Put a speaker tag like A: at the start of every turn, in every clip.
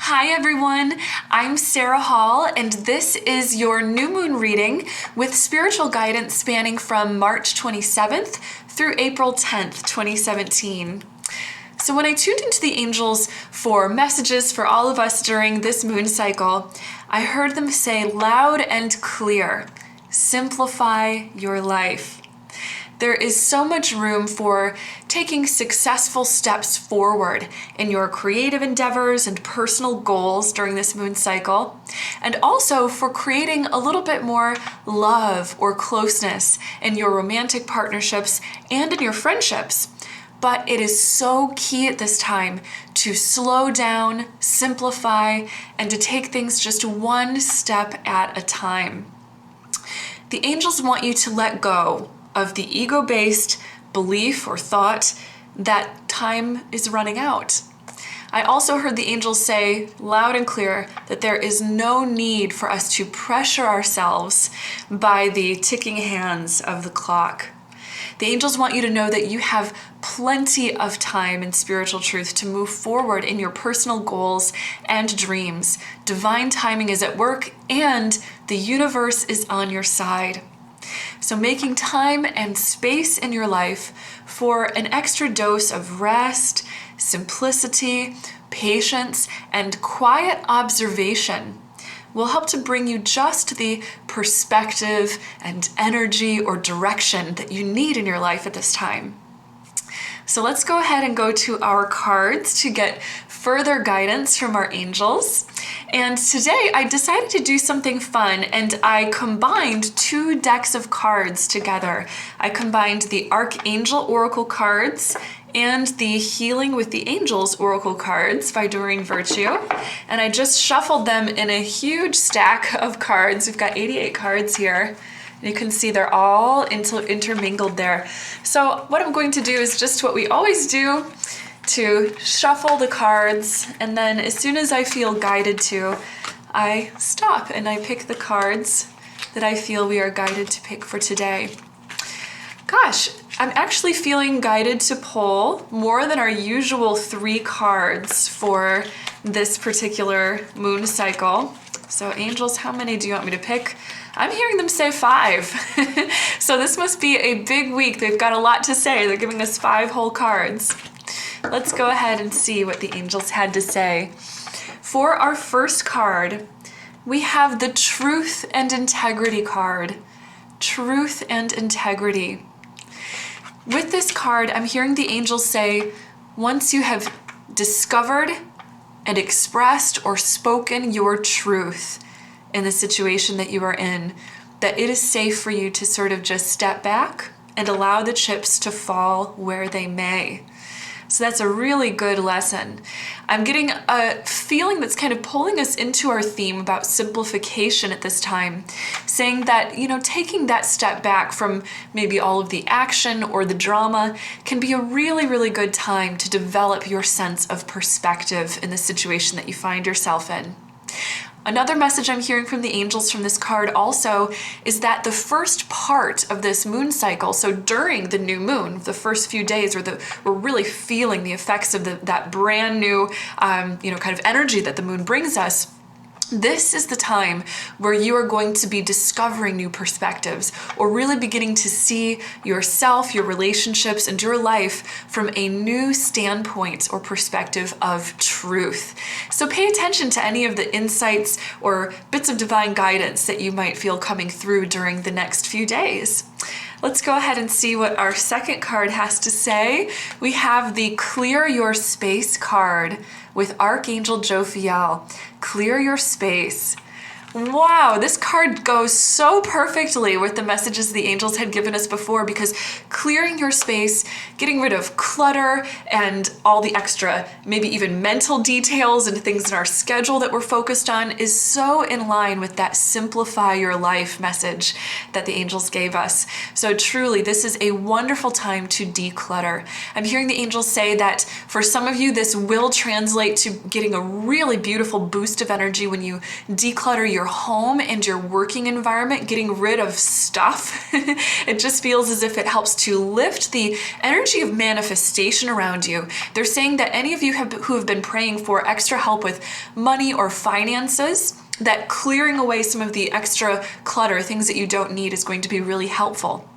A: Hi everyone, I'm Sarah Hall, and this is your new moon reading with spiritual guidance spanning from March 27th through April 10th, 2017. So when I tuned into the angels for messages for all of us during this moon cycle, I heard them say loud and clear, simplify your life. There is so much room for taking successful steps forward in your creative endeavors and personal goals during this moon cycle, and also for creating a little bit more love or closeness in your romantic partnerships and in your friendships. But it is so key at this time to slow down, simplify, and to take things just one step at a time. The angels want you to let go of the ego-based belief or thought that time is running out. I also heard the angels say loud and clear that there is no need for us to pressure ourselves by the ticking hands of the clock. The angels want you to know that you have plenty of time in spiritual truth to move forward in your personal goals and dreams. Divine timing is at work and the universe is on your side. So making time and space in your life for an extra dose of rest, simplicity, patience, and quiet observation will help to bring you just the perspective and energy or direction that you need in your life at this time. So let's go ahead and go to our cards to get further guidance from our angels. And today I decided to do something fun, and I combined two decks of cards together. I combined the Archangel Oracle cards and the Healing with the Angels Oracle cards by Doreen Virtue. And I just shuffled them in a huge stack of cards. We've got 88 cards here. You can see they're all intermingled there. So what I'm going to do is just what we always do, to shuffle the cards, and then as soon as I feel guided to, I stop and I pick the cards that I feel we are guided to pick for today. Gosh, I'm actually feeling guided to pull more than our usual 3 cards for this particular moon cycle. So angels, how many do you want me to pick? I'm hearing them say 5. So this must be a big week. They've got a lot to say. They're giving us 5 whole cards. Let's go ahead and see what the angels had to say. For our first card, we have the Truth and Integrity card. Truth and Integrity. With this card, I'm hearing the angels say, once you have discovered and expressed or spoken your truth in the situation that you are in, that it is safe for you to sort of just step back and allow the chips to fall where they may. So that's a really good lesson. I'm getting a feeling that's kind of pulling us into our theme about simplification at this time, saying that, taking that step back from maybe all of the action or the drama can be a really, really good time to develop your sense of perspective in the situation that you find yourself in. Another message I'm hearing from the angels from this card also is that the first part of this moon cycle, so during the new moon, the first few days where we're really feeling the effects of that brand new, kind of energy that the moon brings us, this is the time where you are going to be discovering new perspectives or really beginning to see yourself, your relationships, and your life from a new standpoint or perspective of truth. So pay attention to any of the insights or bits of divine guidance that you might feel coming through during the next few days. Let's go ahead and see what our second card has to say. We have the Clear Your Space card with Archangel Jophiel. Clear your space. Wow, this card goes so perfectly with the messages the angels had given us before, because clearing your space, getting rid of clutter and all the extra, maybe even mental details and things in our schedule that we're focused on is so in line with that simplify your life message that the angels gave us. So truly, this is a wonderful time to declutter. I'm hearing the angels say that for some of you, this will translate to getting a really beautiful boost of energy when you declutter your home and your working environment, getting rid of stuff. It just feels as if it helps to lift the energy of manifestation around you. They're saying that any of you who have been praying for extra help with money or finances, that clearing away some of the extra clutter, things that you don't need, is going to be really helpful.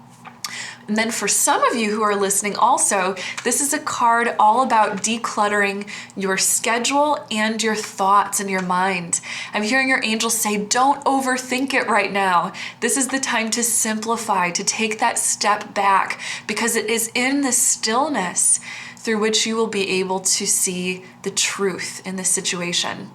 A: And then for some of you who are listening also, this is a card all about decluttering your schedule and your thoughts and your mind. I'm hearing your angels say, don't overthink it right now. This is the time to simplify, to take that step back, because it is in the stillness through which you will be able to see the truth in this situation.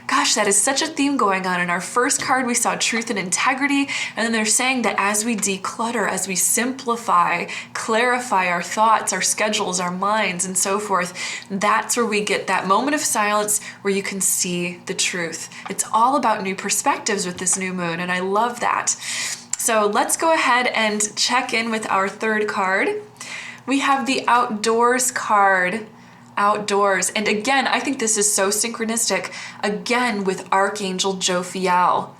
A: Gosh, that is such a theme going on. In our first card, we saw truth and integrity, and then they're saying that as we declutter, as we simplify, clarify our thoughts, our schedules, our minds, and so forth, that's where we get that moment of silence where you can see the truth. It's all about new perspectives with this new moon, and I love that. So let's go ahead and check in with our third card. We have the outdoors card, outdoors. And again, I think this is so synchronistic, again with Archangel Jophiel.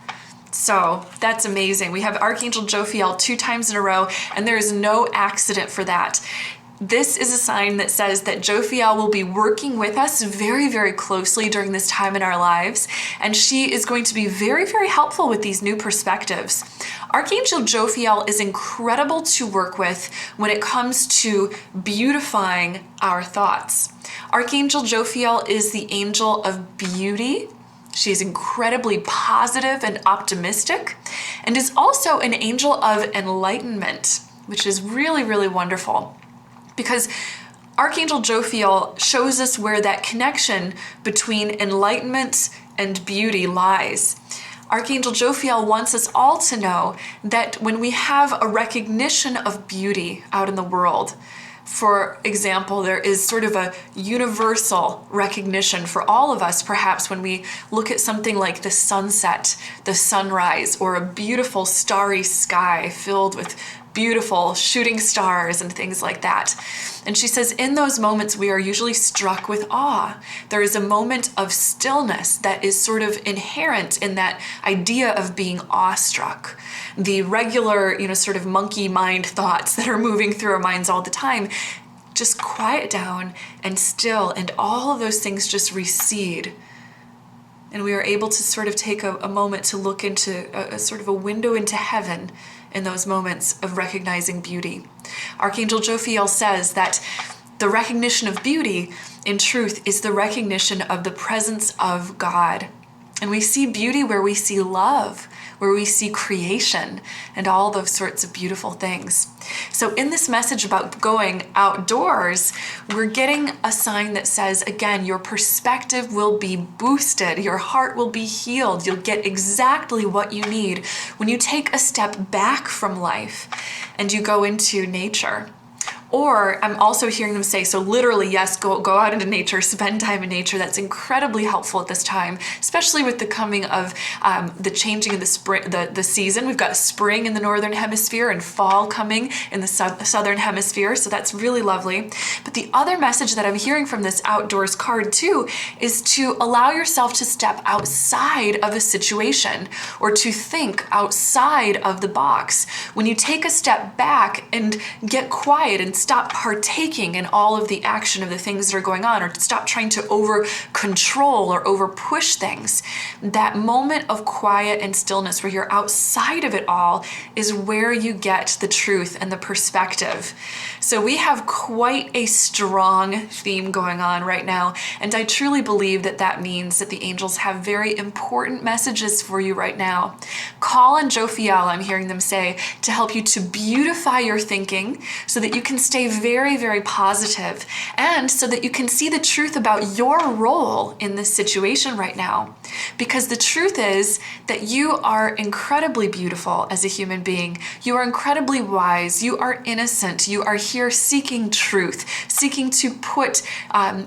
A: So that's amazing. We have Archangel Jophiel 2 times in a row, and there is no accident for that. This is a sign that says that Jophiel will be working with us very, very closely during this time in our lives, and she is going to be very, very helpful with these new perspectives. Archangel Jophiel is incredible to work with when it comes to beautifying our thoughts. Archangel Jophiel is the angel of beauty. She is incredibly positive and optimistic, and is also an angel of enlightenment, which is really, really wonderful. Because Archangel Jophiel shows us where that connection between enlightenment and beauty lies. Archangel Jophiel wants us all to know that when we have a recognition of beauty out in the world, for example, there is sort of a universal recognition for all of us, perhaps when we look at something like the sunset, the sunrise, or a beautiful starry sky filled with beautiful shooting stars and things like that. And she says in those moments we are usually struck with awe. There is a moment of stillness that is sort of inherent in that idea of being awestruck. The regular, sort of monkey mind thoughts that are moving through our minds all the time just quiet down and still, and all of those things just recede. And we are able to sort of take a moment to look into a sort of a window into heaven in those moments of recognizing beauty. Archangel Jophiel says that the recognition of beauty, in truth, is the recognition of the presence of God. And we see beauty where we see love, where we see creation, and all those sorts of beautiful things. So in this message about going outdoors, we're getting a sign that says, again, your perspective will be boosted, your heart will be healed, you'll get exactly what you need when you take a step back from life and you go into nature. Or I'm also hearing them say, so literally, yes, go out into nature, spend time in nature. That's incredibly helpful at this time, especially with the coming of the changing of the spring, the season. We've got spring in the northern hemisphere and fall coming in the southern hemisphere. So that's really lovely. But the other message that I'm hearing from this outdoors card too is to allow yourself to step outside of a situation, or to think outside of the box. When you take a step back and get quiet and stop partaking in all of the action of the things that are going on, or stop trying to over control or over push things, that moment of quiet and stillness where you're outside of it all is where you get the truth and the perspective. So we have quite a strong theme going on right now, and I truly believe that that means that the angels have very important messages for you right now. Call on Jophiel, I'm hearing them say, to help you to beautify your thinking so that you can stay very, very positive, and so that you can see the truth about your role in this situation right now. Because the truth is that you are incredibly beautiful as a human being. You are incredibly wise. You are innocent. You are here seeking truth, seeking to put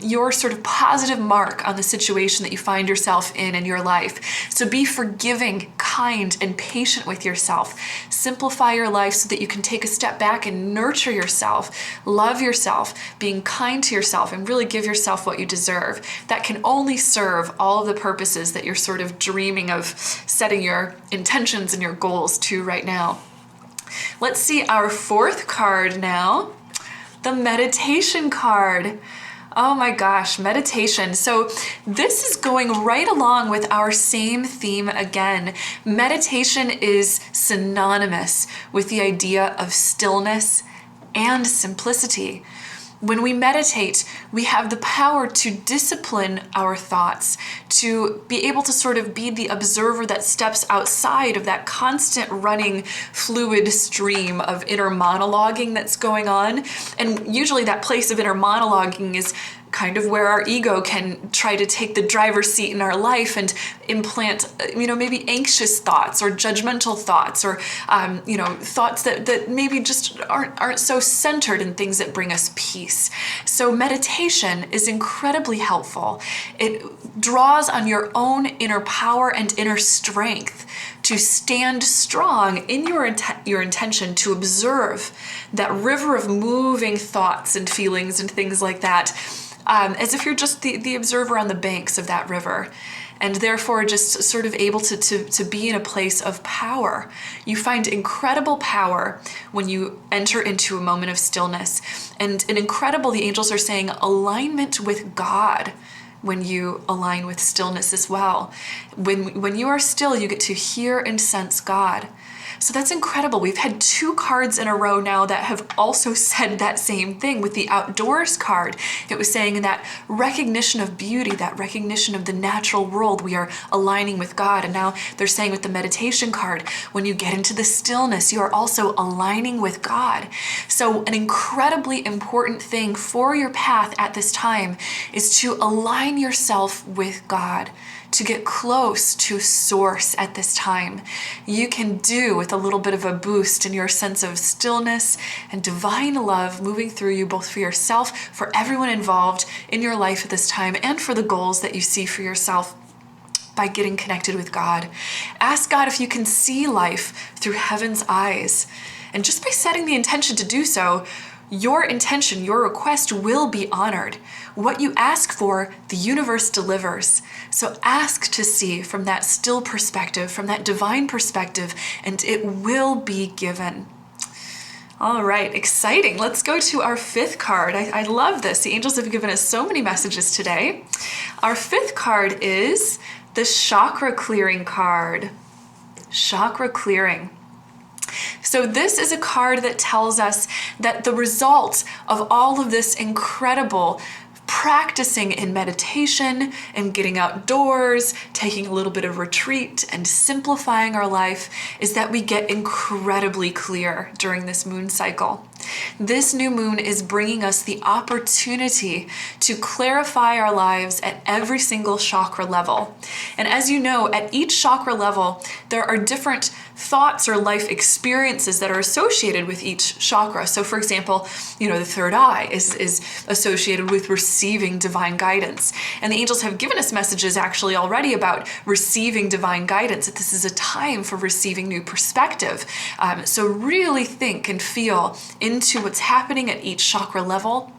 A: your sort of positive mark on the situation that you find yourself in your life. So be forgiving, kind, and patient with yourself. Simplify your life so that you can take a step back and nurture yourself love yourself, being kind to yourself, and really give yourself what you deserve. That can only serve all of the purposes that you're sort of dreaming of setting your intentions and your goals to right now. Let's see our fourth card now, the meditation card. Oh my gosh, meditation. So this is going right along with our same theme again. Meditation is synonymous with the idea of stillness and simplicity. When we meditate, we have the power to discipline our thoughts, to be able to sort of be the observer that steps outside of that constant running fluid stream of inner monologuing that's going on. And usually that place of inner monologuing is kind of where our ego can try to take the driver's seat in our life and implant, maybe anxious thoughts or judgmental thoughts or, thoughts that maybe just aren't so centered in things that bring us peace. So meditation is incredibly helpful. It draws on your own inner power and inner strength to stand strong in your intention to observe that river of moving thoughts and feelings and things like that, as if you're just the observer on the banks of that river, and therefore just sort of able to be in a place of power. You find incredible power when you enter into a moment of stillness, and the angels are saying, alignment with God. When you align with stillness as well. When you are still, you get to hear and sense God. So that's incredible. We've had 2 cards in a row now that have also said that same thing. With the outdoors card, it was saying that recognition of beauty, that recognition of the natural world, we are aligning with God. And now they're saying with the meditation card, when you get into the stillness, you are also aligning with God. So an incredibly important thing for your path at this time is to align yourself with God, to get close to source at this time. You can do with a little bit of a boost in your sense of stillness and divine love moving through you, both for yourself, for everyone involved in your life at this time, and for the goals that you see for yourself by getting connected with God. Ask God if you can see life through heaven's eyes. And just by setting the intention to do so, your intention, your request will be honored. What you ask for, the universe delivers. So ask to see from that still perspective, from that divine perspective, and it will be given. All right, exciting. Let's go to our 5th card. I love this. The angels have given us so many messages today. Our 5th card is the Chakra Clearing card. Chakra Clearing. So this is a card that tells us that the result of all of this incredible practicing in meditation and getting outdoors, taking a little bit of retreat and simplifying our life is that we get incredibly clear during this moon cycle. This new moon is bringing us the opportunity to clarify our lives at every single chakra level. And as you know, at each chakra level, there are different thoughts or life experiences that are associated with each chakra. So for example, the third eye is associated with receiving divine guidance. And the angels have given us messages actually already about receiving divine guidance, that this is a time for receiving new perspective. So really think and feel into what's happening at each chakra level.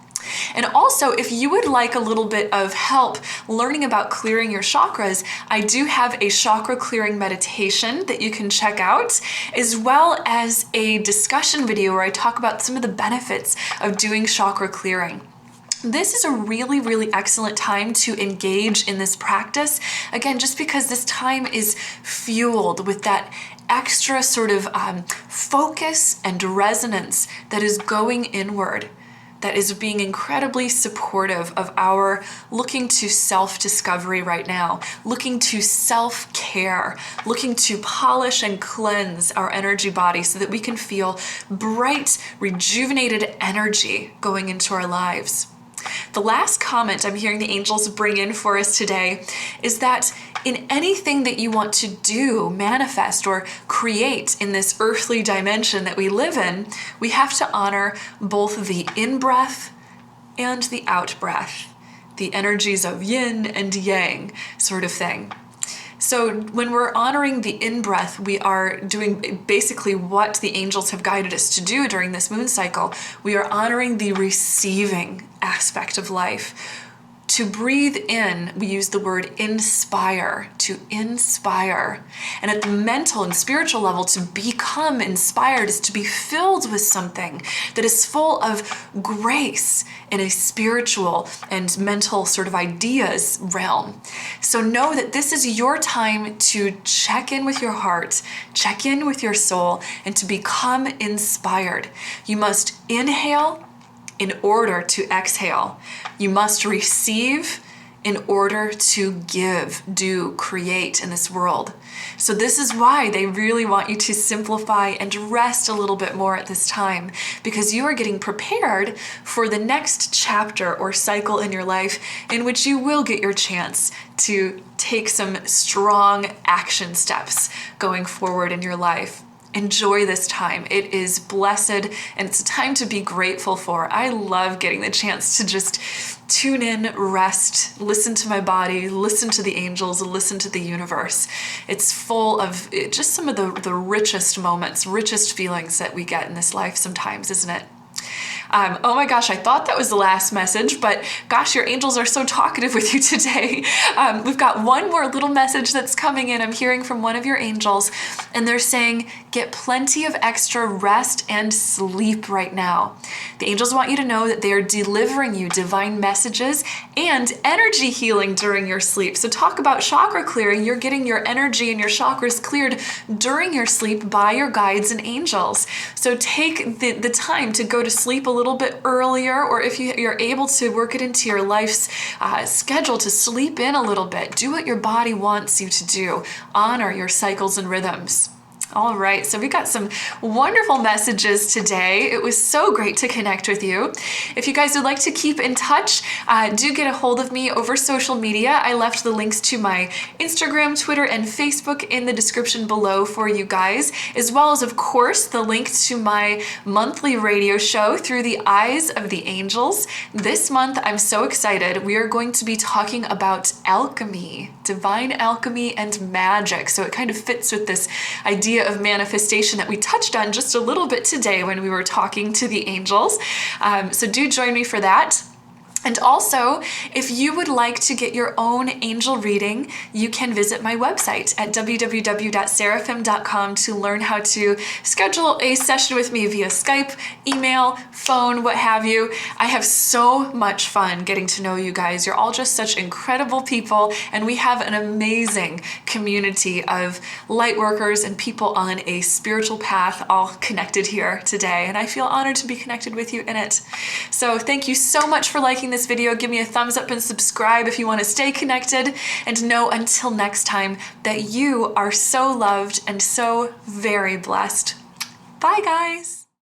A: And also, if you would like a little bit of help learning about clearing your chakras, I do have a chakra clearing meditation that you can check out, as well as a discussion video where I talk about some of the benefits of doing chakra clearing. This is a really, really excellent time to engage in this practice. Again, just because this time is fueled with that extra sort of focus and resonance that is going inward, that is being incredibly supportive of our looking to self-discovery right now, looking to self-care, looking to polish and cleanse our energy body so that we can feel bright, rejuvenated energy going into our lives. The last comment I'm hearing the angels bring in for us today is that in anything that you want to do, manifest, or create in this earthly dimension that we live in, we have to honor both the in-breath and the out-breath, the energies of yin and yang sort of thing. So when we're honoring the in-breath, we are doing basically what the angels have guided us to do during this moon cycle. We are honoring the receiving aspect of life. To breathe in, we use the word inspire, to inspire. And at the mental and spiritual level, to become inspired is to be filled with something that is full of grace in a spiritual and mental sort of ideas realm. So know that this is your time to check in with your heart, check in with your soul, and to become inspired. You must inhale in order to exhale. You must receive in order to give, do, create in this world. So this is why they really want you to simplify and rest a little bit more at this time, because you are getting prepared for the next chapter or cycle in your life in which you will get your chance to take some strong action steps going forward in your life. Enjoy this time. It is blessed and it's a time to be grateful for. I love getting the chance to just tune in, rest, listen to my body, listen to the angels, listen to the universe. It's full of just some of the richest moments, richest feelings that we get in this life sometimes, isn't it? Oh my gosh, I thought that was the last message, but gosh, your angels are so talkative with you today. We've got one more little message that's coming in. I'm hearing from one of your angels, and they're saying, get plenty of extra rest and sleep right now. The angels want you to know that they are delivering you divine messages and energy healing during your sleep. So talk about chakra clearing. You're getting your energy and your chakras cleared during your sleep by your guides and angels. So take the time to go to sleep a little bit earlier, or if you're able to work it into your life's schedule to sleep in a little bit. Do what your body wants you to do. Honor your cycles and rhythms. All right, so we got some wonderful messages today. It was so great to connect with you. If you guys would like to keep in touch, do get a hold of me over social media. I left the links to my Instagram, Twitter, and Facebook in the description below for you guys, as well as, of course, the link to my monthly radio show, Through the Eyes of the Angels. This month, I'm so excited. We are going to be talking about alchemy, divine alchemy, and magic. So it kind of fits with this idea of manifestation that we touched on just a little bit today when we were talking to the angels. So do join me for that. And also, if you would like to get your own angel reading, you can visit my website at www.seraphim.com to learn how to schedule a session with me via Skype, email, phone, what have you. I have so much fun getting to know you guys. You're all just such incredible people, and we have an amazing community of light workers and people on a spiritual path all connected here today, and I feel honored to be connected with you in it. So thank you so much for liking this video. Give me a thumbs up and subscribe if you want to stay connected, and know until next time that you are so loved and so very blessed. Bye guys.